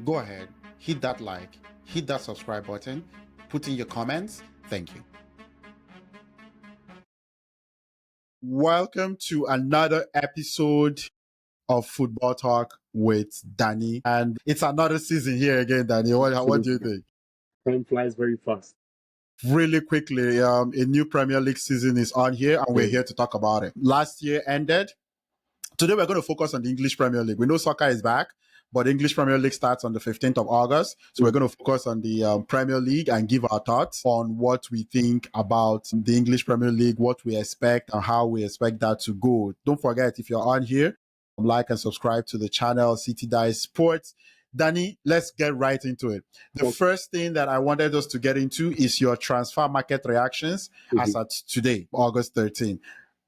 go ahead, hit that like, hit that subscribe button, put in your comments. Thank you. Welcome to another episode of Football Talk with Danny. And it's another season here again, Danny. What do you think? Time flies very fast. Really quickly, a new Premier League season is on here, and we're here to talk about it. Last year ended. Today, we're going to focus on the English Premier League. We know soccer is back, but the English Premier League starts on the 15th of August. So we're going to focus on the Premier League and give our thoughts on what we think about the English Premier League, what we expect, and how we expect that to go. Don't forget, if you're on here, like and subscribe to the channel, City Dice Sports. Danny, let's get right into it. The first thing that I wanted us to get into is your transfer market reactions as at today, August 13.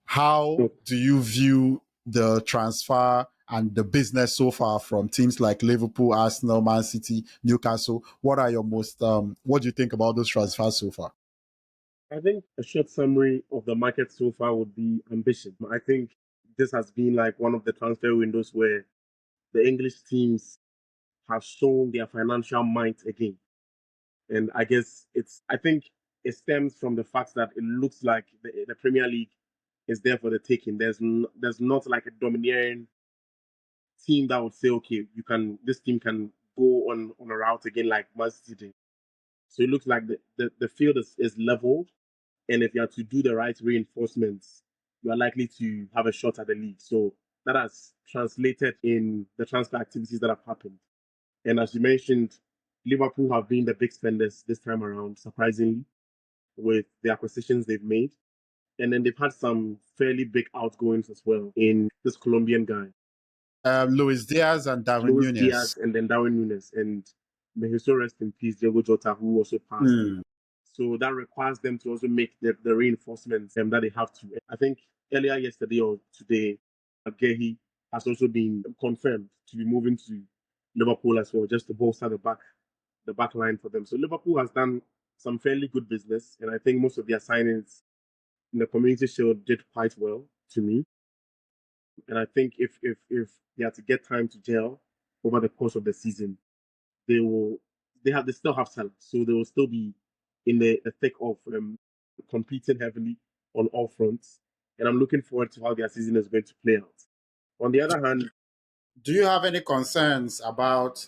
How do you view the transfer and the business so far from teams like Liverpool, Arsenal, Man City, Newcastle? What are your what do you think about those transfers so far? I think a short summary of the market so far would be ambition. I think this has been like one of the transfer windows where the English teams have shown their financial might again. And I guess I think it stems from the fact that it looks like the Premier League is there for the taking. There's not like a domineering team that would say, okay, this team can go on a route again like Man City. So it looks like the field is leveled. And if you are to do the right reinforcements, you are likely to have a shot at the league. So that has translated in the transfer activities that have happened. And as you mentioned, Liverpool have been the big spenders this time around, surprisingly, with the acquisitions they've made. And then they've had some fairly big outgoings as well in this Colombian guy. Luis Diaz and Darwin Luis Núñez. Diaz and then Darwin Núñez. And may he so rest in peace, Diego Jota, who also passed. So that requires them to also make the reinforcements that they have to. I think earlier yesterday or today, Gehi has also been confirmed to be moving to Liverpool as well, just to bolster the back line for them. So Liverpool has done some fairly good business, and I think most of their signings in the Community Shield did quite well to me. And I think if they are to get time to gel over the course of the season, they still have talent, so they will still be in the thick of competing heavily on all fronts. And I'm looking forward to how their season is going to play out. On the other hand, do you have any concerns about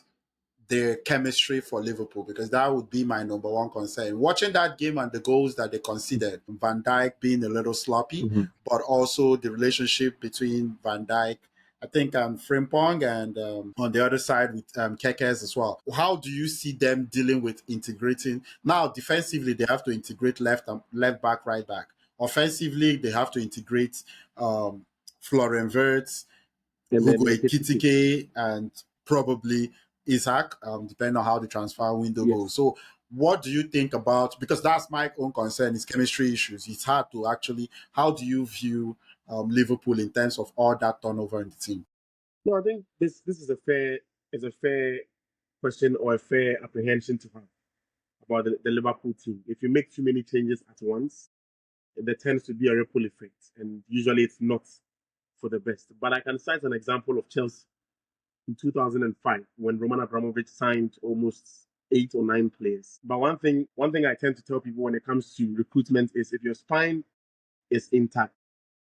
their chemistry for Liverpool? Because that would be my number one concern. Watching that game and the goals that they conceded, Van Dijk being a little sloppy, but also the relationship between Van Dijk, I think, Frimpong, and on the other side with Kekes as well. How do you see them dealing with integrating? Now, defensively, they have to integrate left back, right back. Offensively, they have to integrate Florian Wirtz, Hugo Ekitike, and probably Isaac, depending on how the transfer window goes. So what do you think about, because that's my own concern, is chemistry issues. It's hard to actually, how do you view Liverpool in terms of all that turnover in the team? No, I think this is a fair question or a fair apprehension to have about the Liverpool team. If you make too many changes at once, there tends to be a ripple effect, and usually it's not for the best. But I can cite an example of Chelsea in 2005 when Roman Abramovich signed almost 8 or 9 players. But one thing I tend to tell people when it comes to recruitment is if your spine is intact,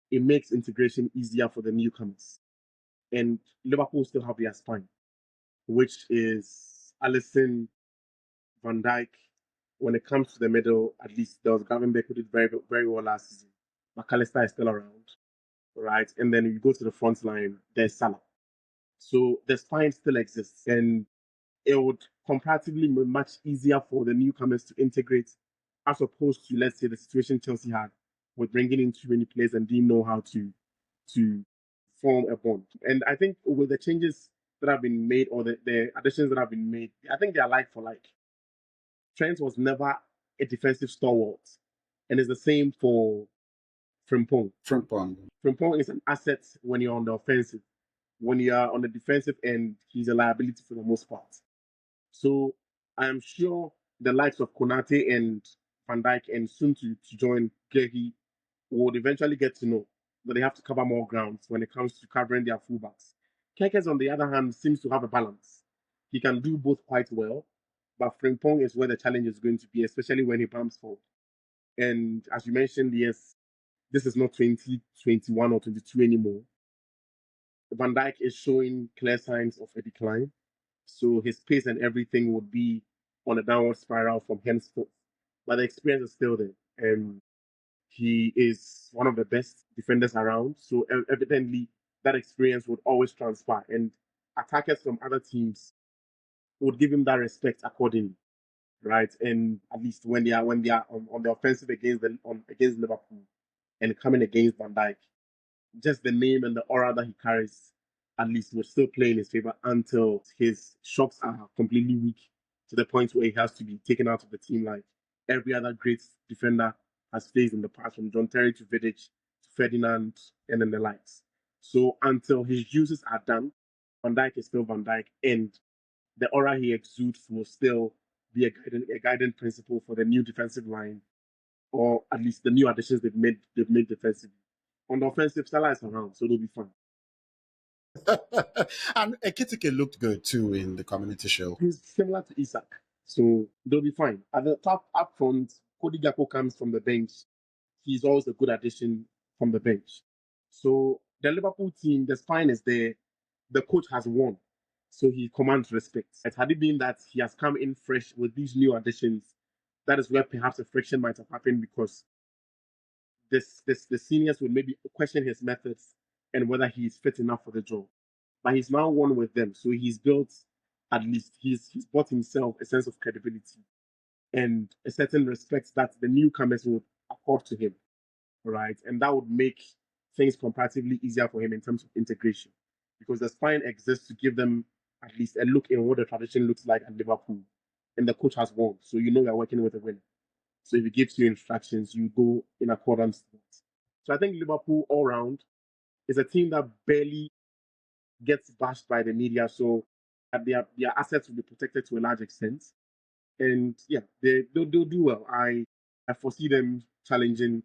it makes integration easier for the newcomers. And Liverpool still have their spine, which is Alisson, Van Dijk. When it comes to the middle, at least there was Gravenberch who did very, very well last season. McAllister is still around, right? And then you go to the front line, there's Salah. So the spine still exists, and it would comparatively be much easier for the newcomers to integrate as opposed to, let's say, the situation Chelsea had with bringing in too many players and didn't know how to form a bond. And I think with the changes that have been made or the additions that have been made, I think they are like for like. Trent was never a defensive stalwart, and it's the same for Frimpong. Frimpong is an asset when you're on the offensive. When you are on the defensive end, he's a liability for the most part. So I am sure the likes of Konate and Van Dijk and soon to join Gehi would eventually get to know that they have to cover more grounds when it comes to covering their fullbacks. Kekes, on the other hand, seems to have a balance. He can do both quite well, but Frimpong is where the challenge is going to be, especially when he bumps forward. And as you mentioned, yes, this is not 2021 or 22 anymore. Van Dijk is showing clear signs of a decline. So his pace and everything would be on a downward spiral from henceforth. But the experience is still there. And he is one of the best defenders around. So evidently, that experience would always transfer. And attackers from other teams would give him that respect accordingly, right? And at least when they are on the offensive against Liverpool and coming against Van Dijk, just the name and the aura that he carries, at least will still play in his favor until his shots are completely weak to the point where he has to be taken out of the team like every other great defender has faced in the past, from John Terry to Vidic to Ferdinand and then the likes. So until his uses are done, Van Dijk is still Van Dijk, and the aura he exudes will still be a guiding principle for the new defensive line, or at least the new additions they've made defensively. On the offensive, Salah is around, so they'll be fine. And Ekitike looked good too in the Community Shield. He's similar to Isak, so they'll be fine. At the top up front, Cody Gakpo comes from the bench. He's always a good addition from the bench. So the Liverpool team, the spine is there. The coach has won, so he commands respect. Had it been that he has come in fresh with these new additions, that is where perhaps a friction might have happened, because the seniors would maybe question his methods and whether he's fit enough for the job. But he's now won with them, so he's built, at least he's bought himself a sense of credibility and a certain respect that the newcomers would accord to him, right? And that would make things comparatively easier for him in terms of integration, because the spine exists to give them at least a look in what the tradition looks like at Liverpool, and the coach has won, so you know you're working with a winner. So if he gives you instructions, you go in accordance to that. So I think Liverpool all round is a team that barely gets bashed by the media, so that their assets will be protected to a large extent. And yeah, they'll do well. I foresee them challenging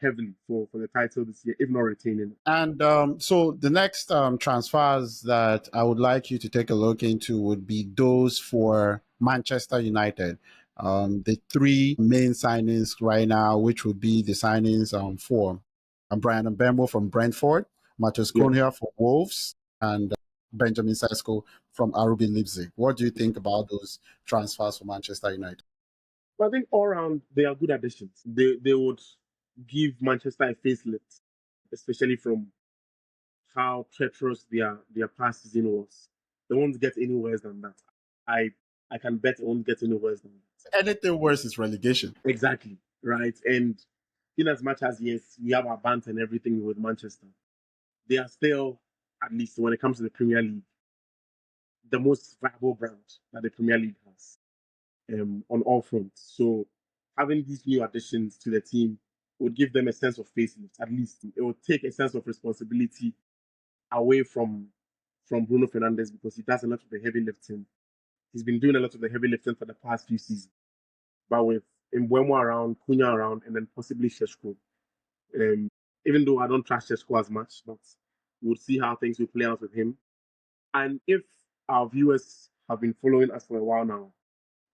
heavily for the title this year, if not retaining it. And so the next transfers that I would like you to take a look into would be those for Manchester United. The three main signings right now, which would be the signings for Brian Mbembo from Brentford, Matheus Cunha from Wolves, and Benjamin Sesko from RB Leipzig. What do you think about those transfers for Manchester United? But I think all around they are good additions. They would give Manchester a facelift, especially from how treacherous their past season was. They won't get any worse than that. I can bet it won't get any worse than that. Anything worse is relegation. Exactly, right? And in as much as, yes, we have our banter and everything with Manchester, they are still, at least when it comes to the Premier League, the most viable brand that the Premier League has on all fronts. So having these new additions to the team would give them a sense of facelift. At least it would take a sense of responsibility away from Bruno Fernandes, because he does a lot of the heavy lifting. He's been doing a lot of the heavy lifting for the past few seasons. But with Mbeumo around, Cunha around, and then possibly Šeško. Even though I don't trust Šeško as much, but we'll see how things will play out with him. And if our viewers have been following us for a while now,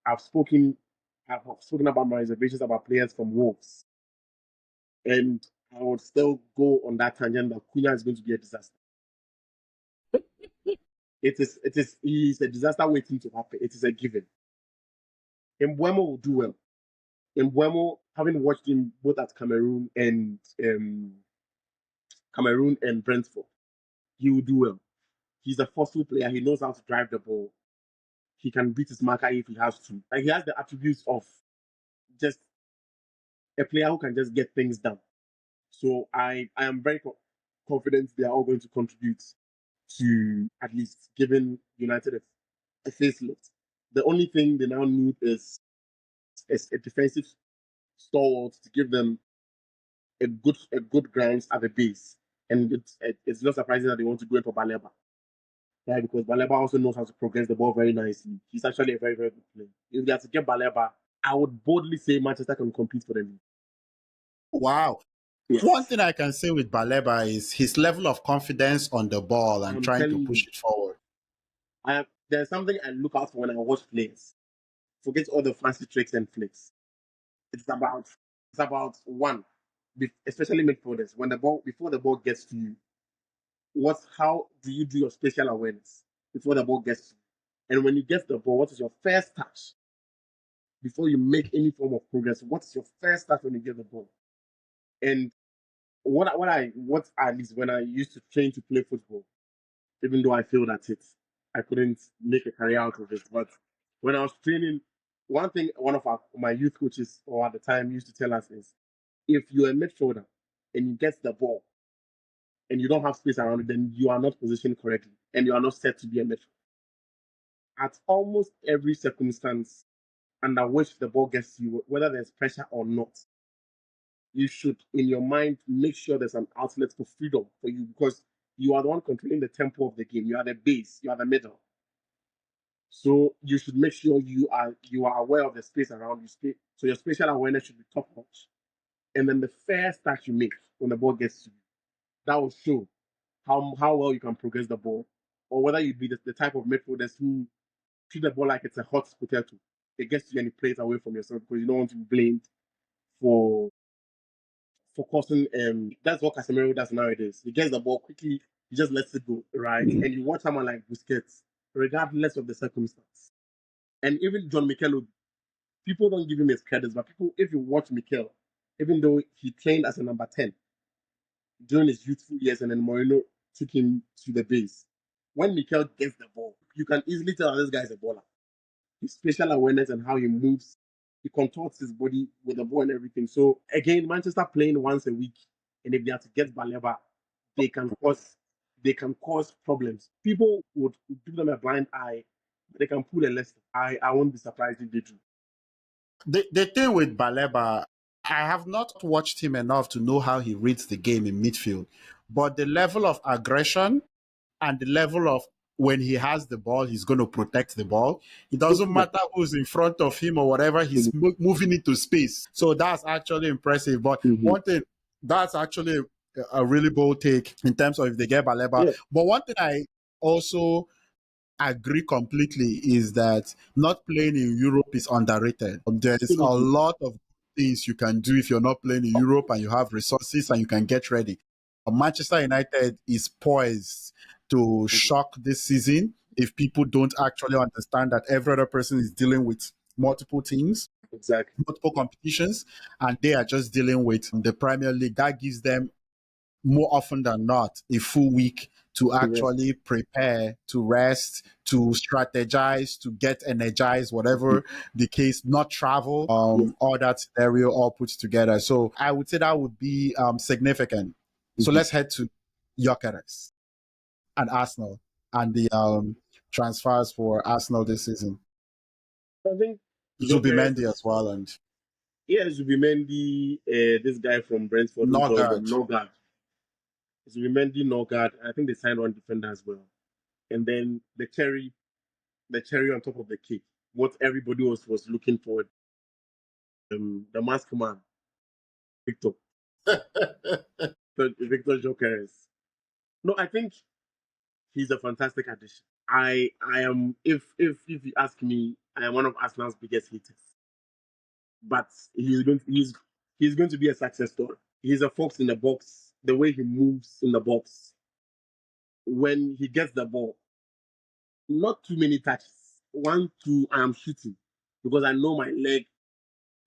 I've spoken about my reservations about players from Wolves. And I would still go on that tangent that Cunha is going to be a disaster. He's a disaster waiting to happen. It is a given. Mbeumo will do well. Mbeumo, having watched him both at Cameroon and Brentford, he will do well. He's a forceful player. He knows how to drive the ball. He can beat his marker if he has to. And he has the attributes of just a player who can just get things done. So I am very confident they are all going to contribute to at least giving United a facelift. The only thing they now need is a defensive stalwart to give them a good grounds at the base. And it's not surprising that they want to go in for Baleba. Yeah, because Baleba also knows how to progress the ball very nicely. He's actually a very, very good player. If they have to get Baleba, I would boldly say Manchester can compete for the league. Wow. Yes. One thing I can say with Baleba is his level of confidence on the ball and trying to push it forward. I there's something I look out for when I watch players. Forget all the fancy tricks and flicks. It's about one, especially midfielders. When the ball before the ball gets to you, how do you do your spatial awareness before the ball gets to you? And when you get the ball, what is your first touch before you make any form of progress? What's your first touch when you get the ball? And what at least when I used to train to play football, even though I failed at it, I couldn't make a career out of it. But when I was training, one thing one of my youth coaches or at the time used to tell us is, if you're a midfielder and you get the ball and you don't have space around it, then you are not positioned correctly and you are not set to be a midfielder. At almost every circumstance under which the ball gets to you, whether there's pressure or not, you should, in your mind, make sure there's an outlet for freedom for you, because you are the one controlling the tempo of the game. You are the base, you are the middle. So you should make sure you are aware of the space around you. So your spatial awareness should be top notch. And then the first touch you make when the ball gets to you, that will show how well you can progress the ball, or whether you be the type of midfielders who treat the ball like it's a hot potato. It gets to you and it plays away from yourself because you don't want to be blamed for causing. That's what Casemiro does nowadays. He gets the ball quickly, he just lets it go, right? And you watch someone like Busquets, regardless of the circumstance. And even John Mikel, people don't give him his credits, but people, if you watch Mikel, even though he trained as a number 10 during his youthful years, and then Moreno took him to the base. When Mikel gets the ball, you can easily tell this guy's a baller. His spatial awareness and how he moves, he contorts his body with the ball and everything. So again, Manchester playing once a week, and if they are to get Baleba, they can cause problems. People would give them a blind eye, but they can pull a Leicester. I won't be surprised if they do. The thing with Baleba, I have not watched him enough to know how he reads the game in midfield, but the level of aggression and the level of when he has the ball, he's going to protect the ball. It doesn't matter who's in front of him or whatever, he's moving into space. So that's actually impressive. But one thing, that's actually a really bold take in terms of if they get Baleba. Yeah. But one thing I also agree completely is that not playing in Europe is underrated. There's a lot of things you can do if you're not playing in Europe and you have resources and you can get ready. Manchester United is poised to shock this season if people don't actually understand that every other person is dealing with multiple teams, Exactly. multiple competitions, and they are just dealing with the Premier League. That gives them more often than not a full week to actually prepare, to rest, to strategize, to get energized, whatever the case, not travel, all that scenario all put together. So I would say that would be significant. So let's head to Gyökeres and Arsenal and the transfers for Arsenal this season. I think Zubimendi as well, and Zubimendi, this guy from Brentford, Norgard. Zubimendi, Norgard. I think they signed one defender as well. And then the cherry on top of the cake, what everybody was looking for, the mask man, Victor. Victor Gyökeres. No, I think he's a fantastic addition. I am, if you ask me, I am one of Arsenal's biggest haters. But he's going to be a success story. He's a fox in the box. The way he moves in the box, when he gets the ball, not too many touches. 1, 2, I am shooting, because I know my leg,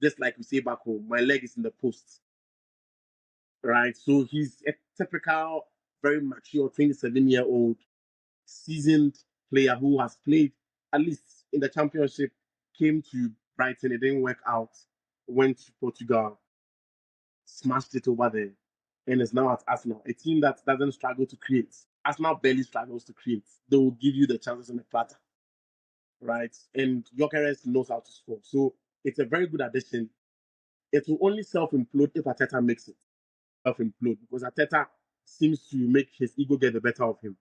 just like we say back home, my leg is in the post, right? So he's a typical, very mature 27-year-old, seasoned player who has played at least in the Championship, came to Brighton, it didn't work out, went to Portugal, smashed it over there, and is now at Arsenal, a team that doesn't struggle to create. Arsenal barely struggles to create. They will give you the chances on the platter, right? And Gyökeres knows how to score. So it's a very good addition. It will only self-implode if Arteta makes it self-implode, because Arteta seems to make his ego get the better of him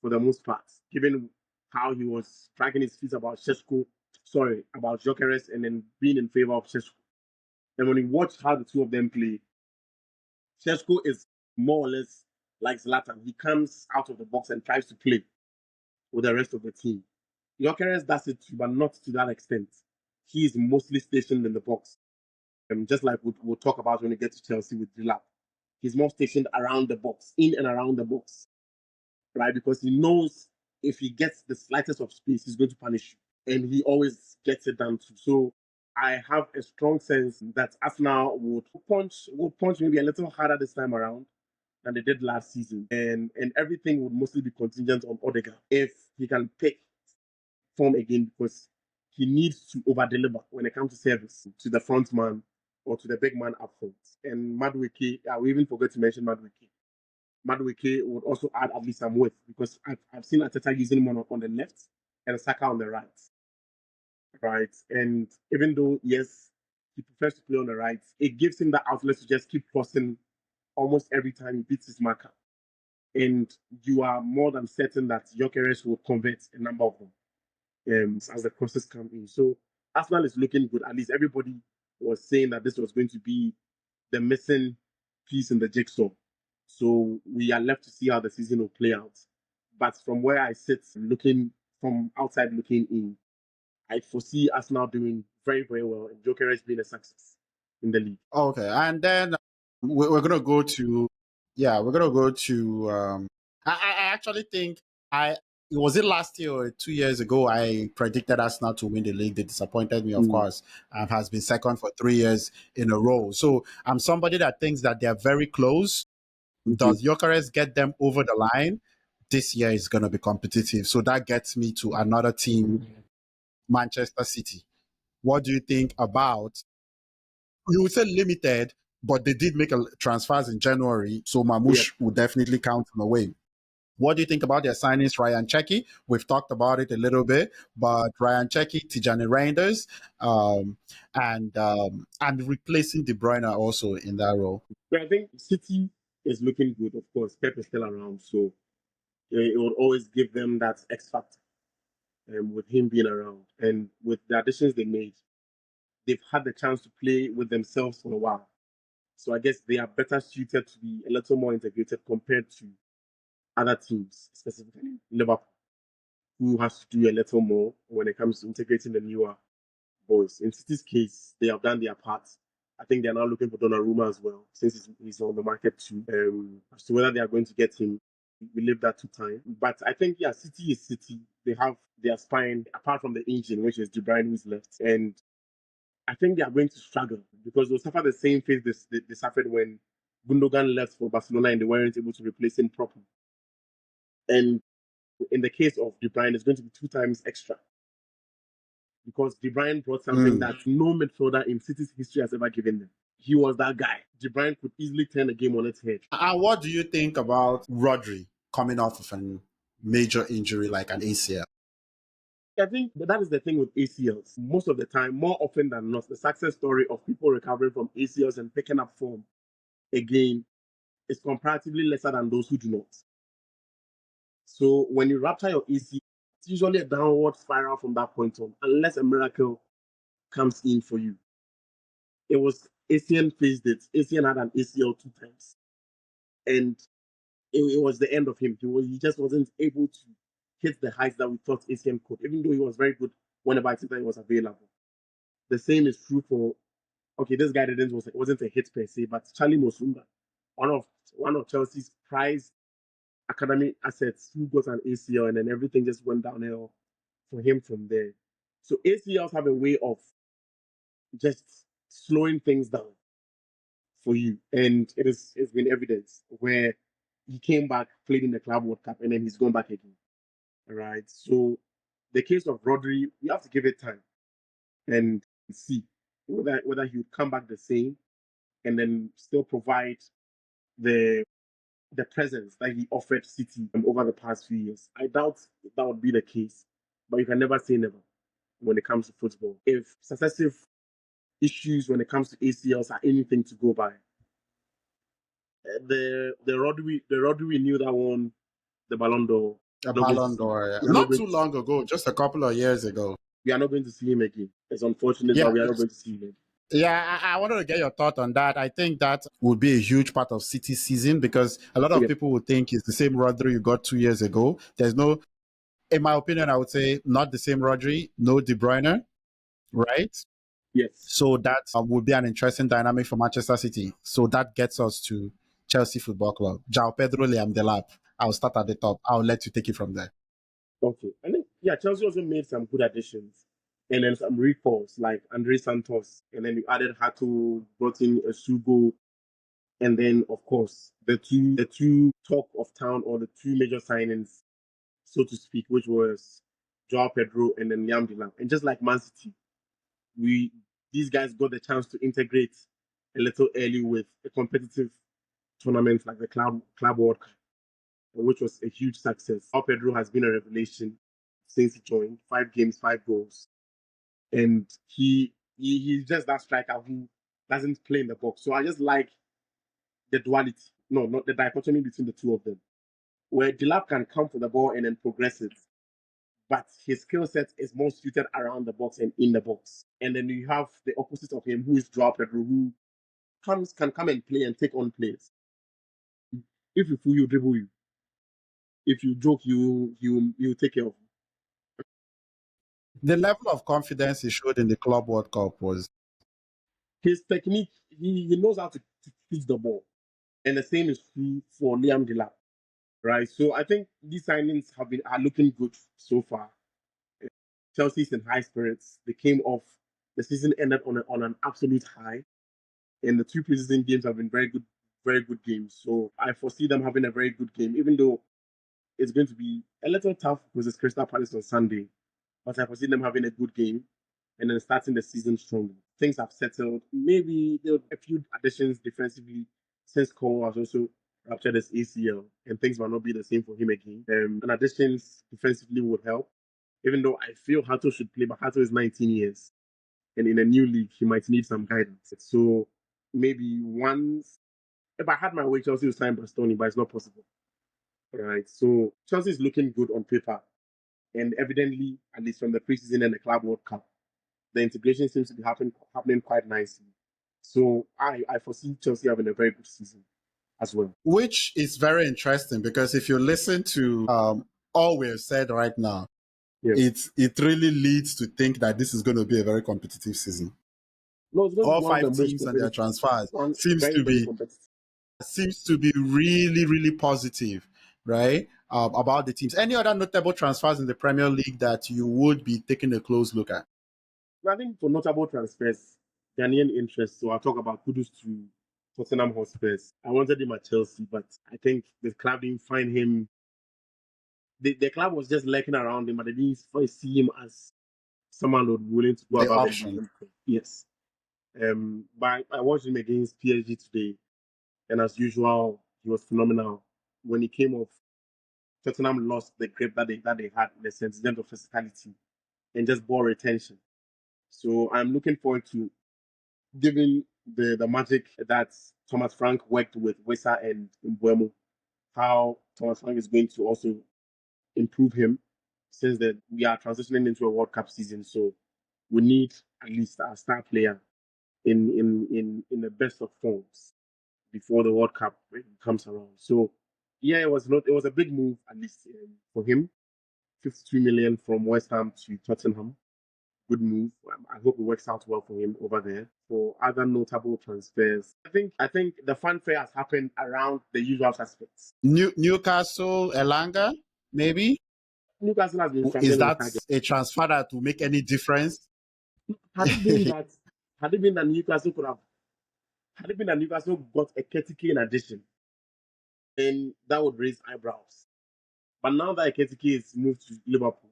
for the most part, given how he was dragging his feet about Gyökeres, and then being in favor of Šeško. And when you watch how the two of them play, Šeško is more or less like Zlatan. He comes out of the box and tries to play with the rest of the team. Gyökeres does it too, but not to that extent. He is mostly stationed in the box. Just like we'll talk about when we get to Chelsea with Dilap. He's more stationed around the box, in and around the box, right? Because he knows if he gets the slightest of space, he's going to punish you. And he always gets it done too. So I have a strong sense that Arsenal would punch maybe a little harder this time around than they did last season. And everything would mostly be contingent on Odegaard if he can pick form again, because he needs to over deliver when it comes to service to the front man or to the big man up front. And Madueke, we even forgot to mention Madueke. Madueke would also add at least some width, because I've seen Ateta using him on the left and Saka on the right. Right. And even though, yes, he prefers to play on the right, it gives him the outlet to just keep crossing almost every time he beats his marker. And you are more than certain that Gyökeres will convert a number of them as the crosses come in. So Arsenal is looking good. At least everybody was saying that this was going to be the missing piece in the jigsaw. So we are left to see how the season will play out. But from where I sit, looking from outside looking in, I foresee Arsenal doing very, very well and Gyökeres being a success in the league. Okay, and then we're gonna go to I actually think I was it last year or 2 years ago I predicted Arsenal to win the league. They disappointed me, of course, and has been second for 3 years in a row. So I'm somebody that thinks that they're very close. Does Gyökeres get them over the line? This year is gonna be competitive. So that gets me to another team, Manchester City. What do you think about? You would say limited, but they did make transfers in January, so Mamouche would definitely count them away. What do you think about their signings, Ryan Cherki? We've talked about it a little bit, but Ryan Cherki, Tijani Reinders, and replacing De Bruyne also in that role. But I think City is looking good. Of course, Pep is still around, so it will always give them that X factor with him being around. And with the additions they made, they've had the chance to play with themselves for a while. So I guess they are better suited to be a little more integrated compared to other teams, specifically Liverpool, who has to do a little more when it comes to integrating the newer boys. In City's case, they have done their part. I think they're now looking for Donnarumma as well, since he's on the market too. As to whether they are going to get him, we leave that to time. But I think, yeah, City is City. They have their spine, apart from the engine, which is De Bruyne who's left. And I think they are going to struggle because they'll suffer the same fate they suffered when Gundogan left for Barcelona and they weren't able to replace him properly. And in the case of De Bruyne, it's going to be 2 times extra. Because De Bruyne brought something that no midfielder in City's history has ever given them. He was that guy. De Bruyne could easily turn the game on its head. And what do you think about Rodri coming off of a major injury like an ACL? I think that is the thing with ACLs. Most of the time, more often than not, the success story of people recovering from ACLs and picking up form again is comparatively lesser than those who do not. So when you rupture your ACL, it's usually a downward spiral from that point on, unless a miracle comes in for you. It was ACN faced it. ACN had an ACL 2 times. And it was the end of him. He just wasn't able to hit the heights that we thought ACN could, even though he was very good whenever he was available. The same is true for, this guy wasn't a hit per se, but Charlie Mosumba, one of Chelsea's prized academy assets, who got an ACL, and then everything just went downhill for him from there. So ACLs have a way of just slowing things down for you, and it's been evidence where he came back, played in the Club World Cup, and then he's gone back again. All right. So the case of Rodri, we have to give it time and see whether he would come back the same and then still provide the presence that he offered City over the past few years. I doubt that would be the case, but you can never say never when it comes to football. If successive issues when it comes to ACLs are anything to go by, the Rodri we knew that won the Ballon d'Or. Ballon d'Or, yeah. Not too long ago, just a couple of years ago. We are not going to see him again. It's unfortunate, but we are not going to see him again. Yeah, I wanted to get your thought on that. I think that would be a huge part of City's season because a lot of people would think it's the same Rodri you got 2 years ago. There's no In my opinion, I would say not the same Rodri, no De Bruyne, right? Yes. So that would be an interesting dynamic for Manchester City. So that gets us to Chelsea Football Club. João Pedro, Liam Delap. I'll start at the top. I'll let you take it from there. Okay. I think, yeah, Chelsea also made some good additions. And then some recalls like Andre Santos. And then you added Hato, brought in a Sugo. And then, of course, the two talk of town, or the two major signings, so to speak, which was Joao Pedro and then Liam Delap. And just like Man City, these guys got the chance to integrate a little early with a competitive tournament like the Club World Cup, which was a huge success. Joao Pedro has been a revelation since he joined. 5 games, 5 goals. And he's just that striker who doesn't play in the box. So I just like the duality, no, not the dichotomy between the two of them, where Delap can come for the ball and then progress it, but his skill set is more suited around the box and in the box. And then you have the opposite of him, who is Joao Pedro, who can come and play and take on players. If you fool, you dribble you. If you joke, you take care of you. The level of confidence he showed in the Club World Cup was His technique, he knows how to pitch the ball. And the same is true for Liam Delap, right? So I think these signings are looking good so far. Chelsea's in high spirits. They came off. The season ended on an absolute high, and the 2 preseason games have been very good games. So I foresee them having a very good game, even though it's going to be a little tough versus Crystal Palace on Sunday. But I foresee them having a good game and then starting the season strongly. Things have settled. Maybe there were a few additions defensively since Cole has also ruptured his ACL, and things might not be the same for him again. And additions defensively would help. Even though I feel Hato should play, but Hato is 19 years. And in a new league, he might need some guidance. So maybe once, if I had my way, Chelsea would sign Bastoni, but it's not possible. All right. So Chelsea is looking good on paper. And evidently, at least from the preseason and the Club World Cup, the integration seems to be happening quite nicely. So I foresee Chelsea having a very good season as well. Which is very interesting, because if you listen to all we've said right now, Yes. it really leads to think that this is going to be a very competitive season. No, it's going to be All one of 5 the most teams and their competitive. transfers One seems very, to very be competitive. really, really positive, right? About the teams. Any other notable transfers in the Premier League that you would be taking a close look at? I think for notable transfers, Ghanaian interest, so I'll talk about Kudus to Tottenham Hotspurs. I wanted him at Chelsea, but I think the club didn't find him. The club was just lurking around him, but they didn't see him as someone who was willing to go The above and option. beyond. Yes. But I watched him against PSG today, and as usual, he was phenomenal. When he came off, Tottenham lost the grip that they had in the sense of physicality and just ball retention. So I'm looking forward to giving the magic that Thomas Frank worked with Wesa and Mbuemo, how Thomas Frank is going to also improve him, since that we are transitioning into a World Cup season. So we need at least a star player in the best of forms before the World Cup comes around. So yeah, it was a big move, at least for him. 52 million from West Ham to Tottenham. Good move. I hope it works out well for him over there. For other notable transfers, I think the fanfare has happened around the usual suspects. Newcastle, Elanga, maybe? Newcastle has been Is struggling with that targets. a transfer that will make any difference? Had it been that, had it been that Newcastle could have, had it been that Newcastle got a Ketike in addition, then that would raise eyebrows. But now that Ketike is moved to Liverpool,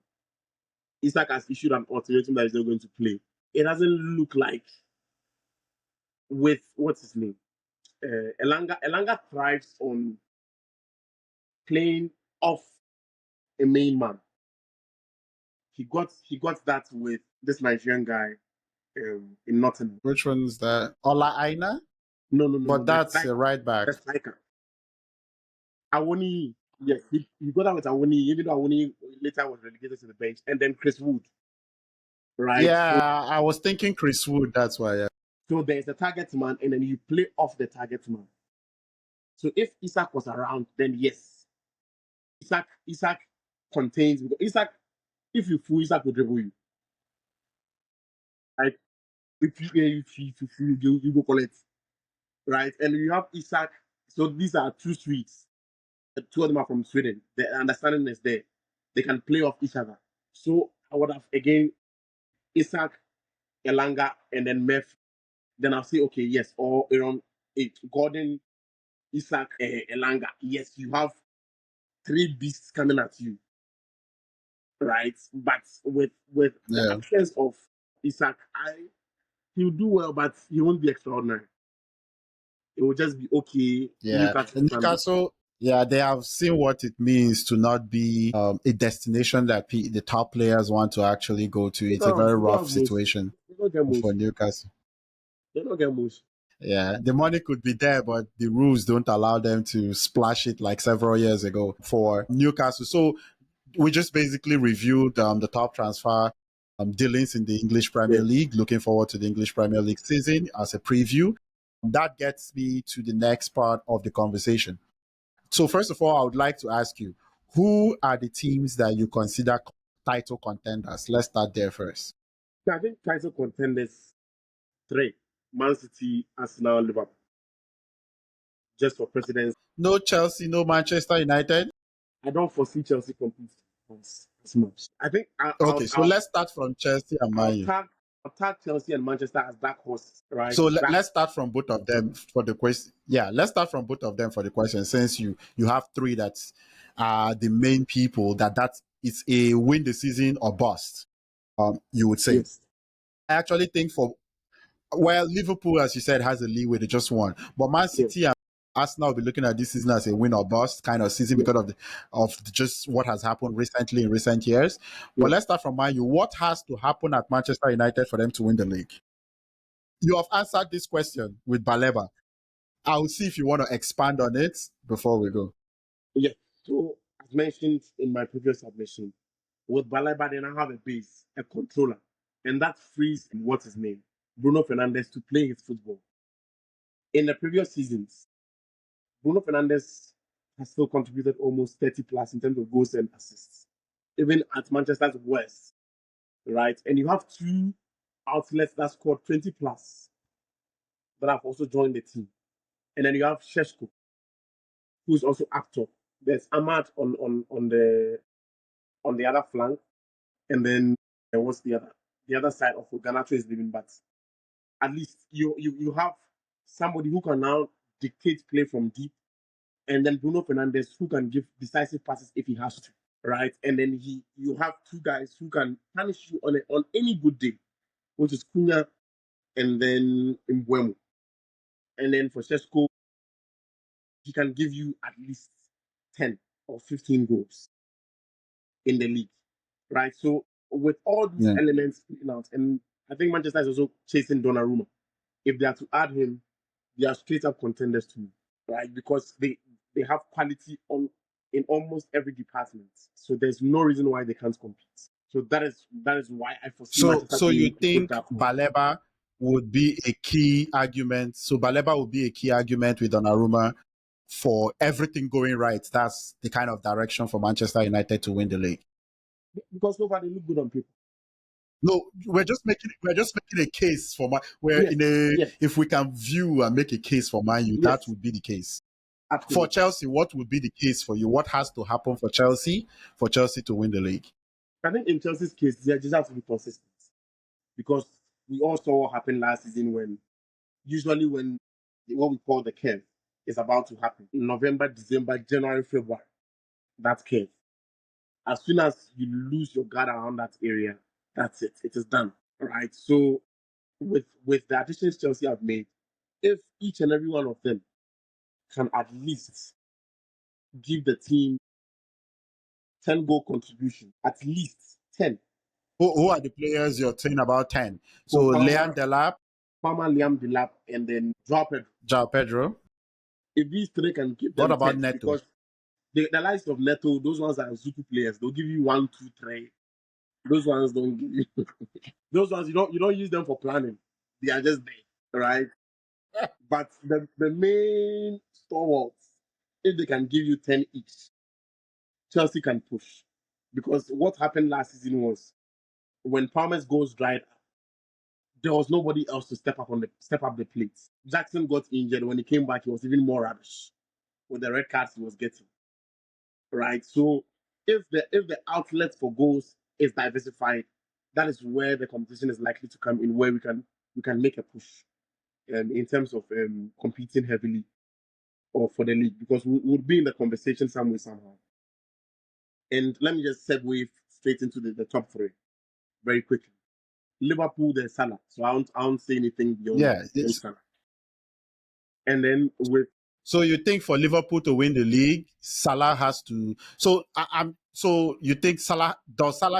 Isak has issued an ultimatum that he's not going to play. It doesn't look like, with what's his name, Elanga thrives on playing off a main man. He got that with this Nigerian guy in Nottingham. Which one's that? Ola Aina? No. But that's a right back. The striker. Awoni, yes, he got that with Awoni, even though Awoni later was relegated to the bench, and then Chris Wood, right? Yeah, I was thinking Chris Wood, that's why. Yeah. So there's the target man, and then you play off the target man. So if Isak was around, then yes, Isak contains, because Isak, if you fool, Isak will dribble you. Like, if you go collect, right? And you have Isak, so these are two Swedes. The two of them are from Sweden. The understanding is there. They can play off each other. So I would have, again, Isak, Elanga, and then Meth. Then I'll say, okay, yes, or around 8. Gordon, Isak, Elanga. Yes, you have 3 beasts coming at you, right? But with the absence of Isak, he'll do well, but he won't be extraordinary. It will just be okay. Yeah, Newcastle. Yeah, they have seen what it means to not be a destination that the top players want to actually go to. It's a very rough situation for Newcastle. They don't get most. Yeah, the money could be there, but the rules don't allow them to splash it like several years ago for Newcastle. So we just basically reviewed the top transfer dealings in the English Premier League. Looking forward to the English Premier League season as a preview. That gets me to the next part of the conversation. So first of all, I would like to ask you, who are the teams that you consider title contenders? Let's start there first. I think title contenders 3: Man City, Arsenal, Liverpool. Just for precedence. No Chelsea, no Manchester United? I don't foresee Chelsea compete as much. I think let's start from Chelsea and Man U. I'll tag Chelsea and Manchester as dark horses, right? So let's start from both of them for the question. Yeah, let's start from both of them for the question. Since you have 3 that are the main people that it's a win the season or bust. You would say. Yes. I actually think Liverpool, as you said, has a leeway. They just won, but Man City and Arsenal will be looking at this season as a win or bust kind of season because of just what has happened recently in recent years. But let's start from Man U. What has to happen at Manchester United for them to win the league? You have answered this question with Baleba. I'll see if you want to expand on it before we go. Yeah. So, as mentioned in my previous submission, with Baleba, they now have a base, a controller, and that frees what's his name, Bruno Fernandes, to play his football. In the previous seasons, Bruno Fernandes has still contributed almost 30 plus in terms of goals and assists, even at Manchester's worst, right? And you have 2 outlets that scored 20 plus that have also joined the team. And then you have Šeško, who's also actor. There's Ahmad on the other flank, and then what's the other side of Garnacho is leaving, but at least you have somebody who can now dictate play from deep, and then Bruno Fernandes who can give decisive passes if he has to, right? And then you have 2 guys who can punish you on any good day, which is Cunha and then Mbeumo. And then for Šeško, he can give you at least 10 or 15 goals in the league, right? So with all these elements playing out, and I think Manchester is also chasing Donnarumma. If they are to add him, they are straight up contenders too, right? Because they have quality in almost every department. So there's no reason why they can't compete. So that is why I foresee. So you think Baleba would be a key argument? So Baleba would be a key argument with Donnarumma for everything going right. That's the kind of direction for Manchester United to win the league. Because so far they look good on people. No, we're just making a case for if we can view and make a case for Man U, that would be the case. Absolutely. For Chelsea, what would be the case for you? What has to happen for Chelsea to win the league? I think in Chelsea's case, they just have to be consistent, because we all saw what happened last season when what we call the curve is about to happen in November, December, January, February. That curve. As soon as you lose your guard around that area, that's it. It is done. Right. So with the additions Chelsea have made, if each and every one of them can at least give the team 10 goal contribution, at least 10. Who are the players you're saying about 10? So Liam Delap, Liam Delap, and then João Pedro. If these 3 can give them, what about Neto? Because the likes of Neto, those ones are Zuku players. They'll give you 1, 2, 3. Those ones don't give you. Those ones you don't use them for planning. They are just there, right? But the main stalwarts, if they can give you 10 each, Chelsea can push. Because what happened last season was when Palmer's goals dried up, there was nobody else to step up the plate. Jackson got injured. When he came back, he was even more rubbish with the red cards he was getting. Right. So if the outlet for goals is diversified, that is where the competition is likely to come in, where we can make a push in terms of competing heavily or for the league, because we would be in the conversation some way somehow. And let me just segue straight into the top three very quickly. Liverpool, there's Salah, so I won't say anything beyond Salah. And then so you think for Liverpool to win the league, Salah has to. So So you think Salah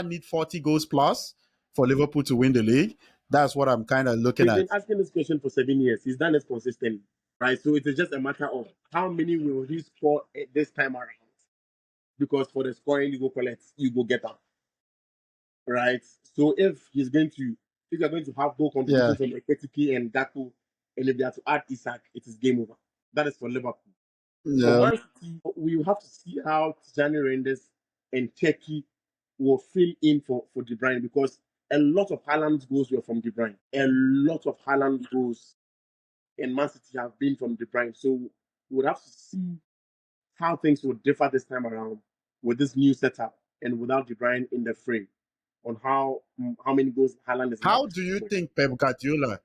need 40 goals plus for Liverpool to win the league? That's what I'm kind of looking we've at. been asking this question for 7 years. He's done it consistently, right? So it is just a matter of how many will he score this time around. Because for the scoring, you go collect, you go get up, right? So if you're going to have goal contributions from Ekitike and Gakpo, and if they are to add Isak, it is game over. That is for Liverpool. For Man City, we will have to see how Tijani Reinders and Turkey will fill in for De Bruyne, because a lot of Haaland's goals were from De Bruyne. A lot of Haaland's goals in Man City have been from De Bruyne. So we would have to see how things will differ this time around with this new setup and without De Bruyne in the frame, on how many goals Haaland is. How do you think Pep Guardiola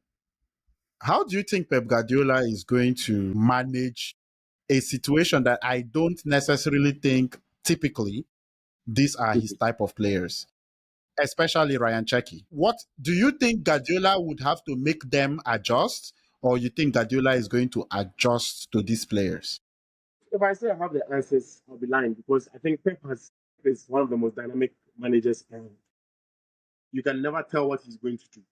is going to manage a situation that I don't necessarily think typically these are his type of players, especially Ryan Cherki? What do you think Guardiola would have to make them adjust, or you think Guardiola is going to adjust to these players? If I say I have the answers, I'll be lying, because I think Pep is one of the most dynamic managers, and you can never tell what he's going to do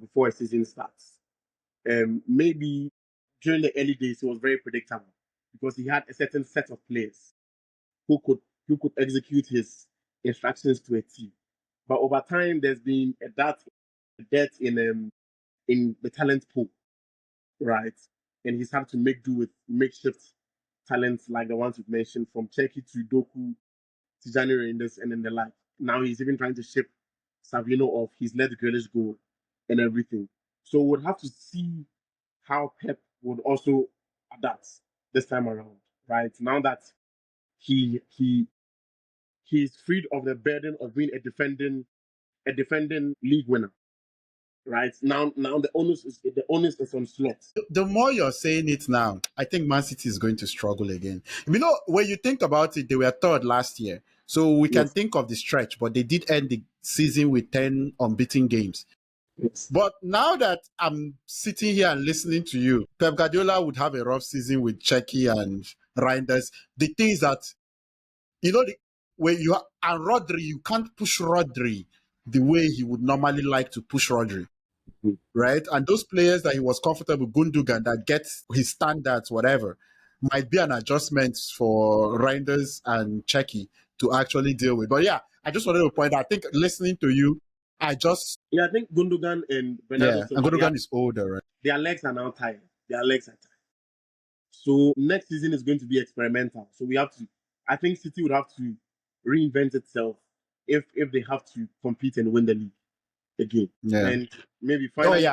before a season starts. Maybe during the early days, he was very predictable because he had a certain set of players who could execute his instructions to a T. But over time, there's been a dearth in the talent pool, right? And he's had to make do with makeshift talents like the ones we've mentioned, from Cherki to Doku, Tijani Reinders, and then the like. Now he's even trying to ship Savino off. He's let Grealish go and everything. So we'll have to see how Pep would also adapt this time around, right? Now that he's freed of the burden of being a defending league winner, right? Now the onus is on Slot. The more you're saying it now, I think Man City is going to struggle again. You know, when you think about it, they were third last year. So we can think of the stretch, but they did end the season with 10 unbeaten games. Yes. But now that I'm sitting here and listening to you, Pep Guardiola would have a rough season with Cherki and Reinders. The things that, you know, and Rodri, you can't push Rodri the way he would normally like to push Rodri. Right? And those players that he was comfortable, Gundogan, that gets his standards, whatever, might be an adjustment for Reinders and Cherki to actually deal with. But yeah, I just wanted to point out, I think listening to you, I think Gundogan and Bernardo and Gundogan is older, right? Their legs are now tired. So next season is going to be experimental. So I think City would have to reinvent itself if they have to compete and win the league again. Yeah. And maybe finally.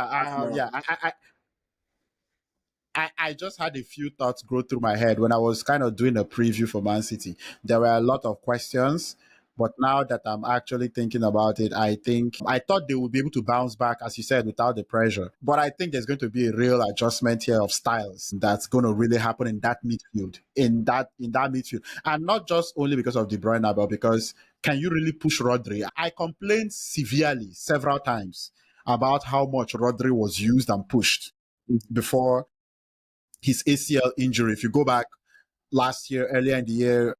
I just had a few thoughts go through my head when I was kind of doing a preview for Man City. There were a lot of questions, but now that I'm actually thinking about it, I thought they would be able to bounce back, as you said, without the pressure. But I think there's going to be a real adjustment here of styles that's going to really happen in that midfield, and not just only because of De Bruyne, but because can you really push Rodri? I complained severely several times about how much Rodri was used and pushed before his ACL injury. If you go back last year, earlier in the year,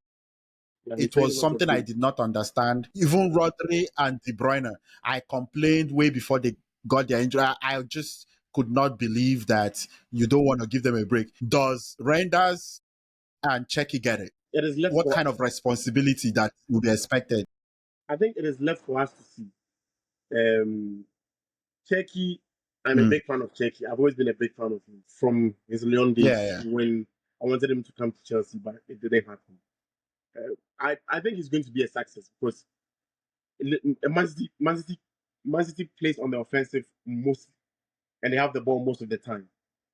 it was something I did not understand. Even Rodri and De Bruyne, I complained way before they got their injury. I just could not believe that you don't want to give them a break. Does Reinders and Cherki get it? What kind of responsibility that will be expected? I think it is left for us to see. Cherki, I'm a big fan of Cherki. I've always been a big fan of him from his Lyon days when I wanted him to come to Chelsea, but it didn't happen. I think he's going to be a success because Man City plays on the offensive most, and they have the ball most of the time.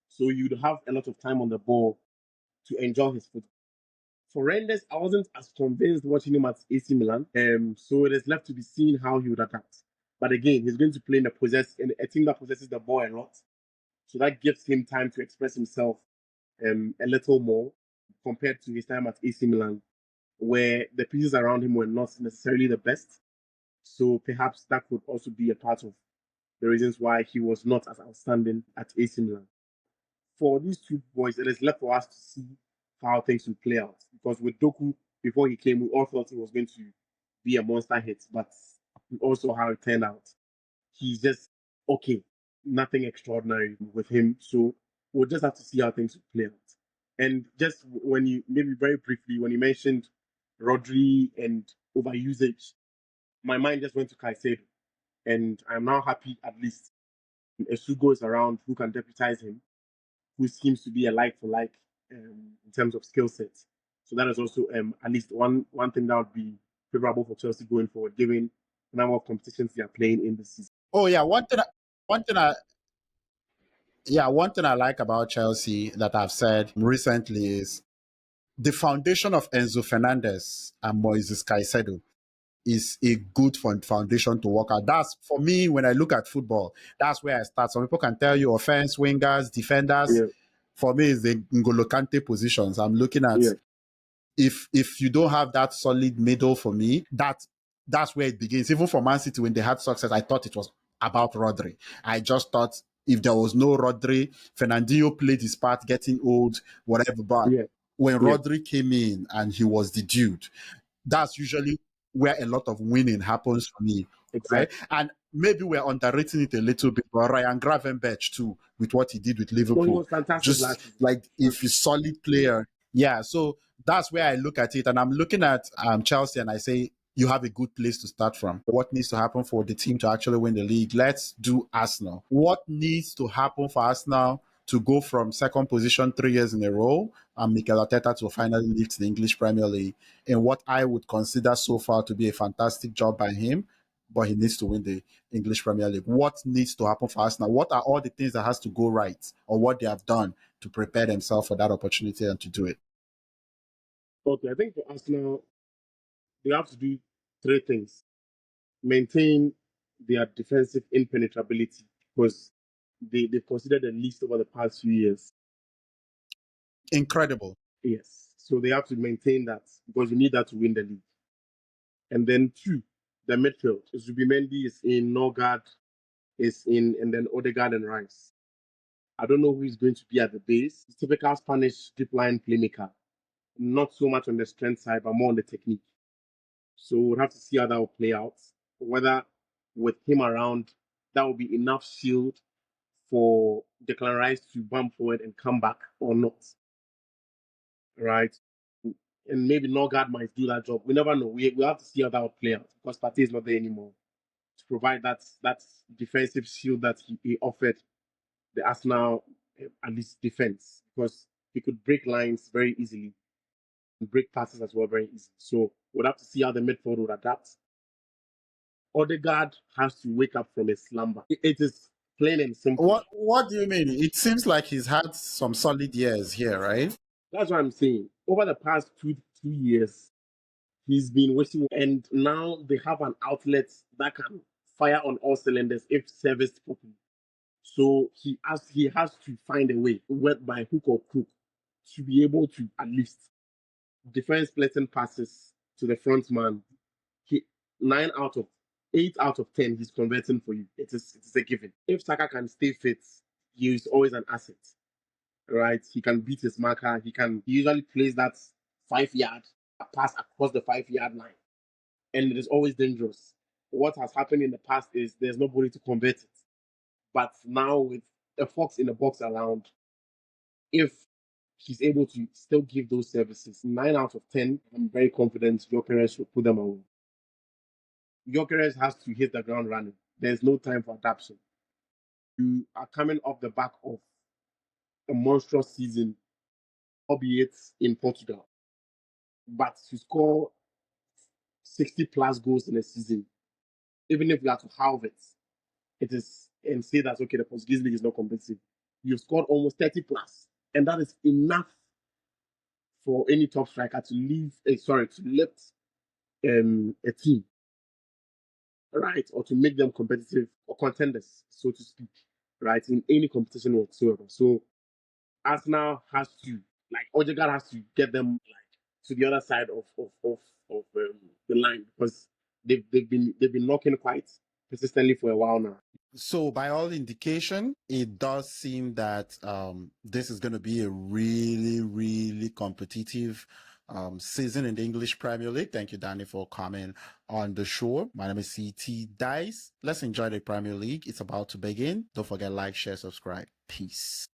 So you'd have a lot of time on the ball to enjoy his football. For Renders, I wasn't as convinced watching him at AC Milan. So it is left to be seen how he would adapt. But again, he's going to play in a team that possesses the ball a lot. So that gives him time to express himself a little more compared to his time at AC Milan, where the pieces around him were not necessarily the best. So perhaps that could also be a part of the reasons why he was not as outstanding at AC Milan. For these two boys, it is left for us to see how things will play out. Because with Doku, before he came, we all thought he was going to be a monster hit, but also how it turned out. He's just okay, nothing extraordinary with him. So we'll just have to see how things will play out. And just when you, maybe very briefly, when you mentioned Rodri and overusage, my mind just went to Caicedo. And I'm now happy at least Esugo is around who can deputize him, who seems to be a like for like in terms of skill sets. So that is also at least one thing that would be favorable for Chelsea going forward, given the number of competitions they are playing in the season. Oh yeah, one thing I one thing I like about Chelsea that I've said recently is the foundation of Enzo Fernandez and Moises Caicedo is a good foundation to work out. That's for me when I look at football. That's where I start. Some people can tell you offense, wingers, defenders. Yeah, For me, it's the N'Golo Kante positions. I'm looking at yeah, if you don't have that solid middle for me, that's where it begins. Even for Man City, when they had success, I thought it was about Rodri. I just thought if there was no Rodri, Fernandinho played his part, getting old, whatever. But yeah, when yeah, Rodri came in and he was the dude, that's usually where a lot of winning happens for me, right? exactly. And maybe we're underrating it a little bit, but Ryan Gravenberch too, with what he did with No, he Liverpool, was fantastic just last season. like if he's solid player, yeah. So that's where I look at it, and I'm looking at Chelsea, and I say you have a good place to start from. What needs to happen for the team to actually win the league? Let's do Arsenal. What needs to happen for Arsenal to go from second position 3 years in a row and Mikel Arteta to finally lift the English Premier League in what I would consider so far to be a fantastic job by him, but he needs to win the English Premier League. What needs to happen for Arsenal? What are all the things that has to go right or what they have done to prepare themselves for that opportunity and to do it? Okay, I think for Arsenal, they have to do three things: maintain their defensive impenetrability because they've considered the least over the past few years. Incredible. Yes, so they have to maintain that because you need that to win the league. And then two, the midfield. Zubimendi is in, Norgard is in, and then Odegaard and Rice. I don't know who is going to be at the base. It's typical Spanish deep line playmaker. Not so much on the strength side, but more on the technique. So we'll have to see how that will play out. Whether with him around, that will be enough shield for Declan Rice to bump forward and come back or not. Right? And maybe Norgard might do that job. We never know. We have to see how that will play out because Partey is not there anymore to provide that defensive shield that he offered the Arsenal at least defense because he could break lines very easily and break passes as well very easily. So we'll have to see how the midfield would adapt. Odegaard has to wake up from his slumber. It is plain and simple. What do you mean? It seems like he's had some solid years here, right? That's what I'm saying. Over the past 2 years, he's been wasting, and now they have an outlet that can fire on all cylinders if serviced properly. So he has to find a way, whether by hook or crook, to be able to at least defense splitting passes to the front man. He 9 out of 8 out of 10 he's converting for you. It is a given. If Saka can stay fit, he is always an asset. Right? He can beat his marker. He usually plays that 5 yard pass across the 5 yard line. And it is always dangerous. What has happened in the past is there's nobody to convert it. But now with a fox in the box around, if he's able to still give those services, 9 out of 10, I'm very confident Gyökeres will put them away. Gyökeres has to hit the ground running. There's no time for adaptation. You are coming off the back of a monstrous season, albeit in Portugal. but to score 60 plus goals in a season, even if we are to halve it, it is and say that okay, the Portuguese league is not competitive. You've scored almost 30 plus, and that is enough for any top striker to lift a team, right, or to make them competitive or contenders, so to speak, right, in any competition whatsoever. So Arsenal has to, like, Odegaard has to get them like to the other side of the line, because they've been knocking quite persistently for a while now. So by all indication, it does seem that this is going to be a really, really competitive season in the English Premier League. Thank you, Danny, for coming on the show. My name is CT Dice. Let's enjoy the Premier League. It's about to begin. Don't forget, like, share, subscribe. Peace.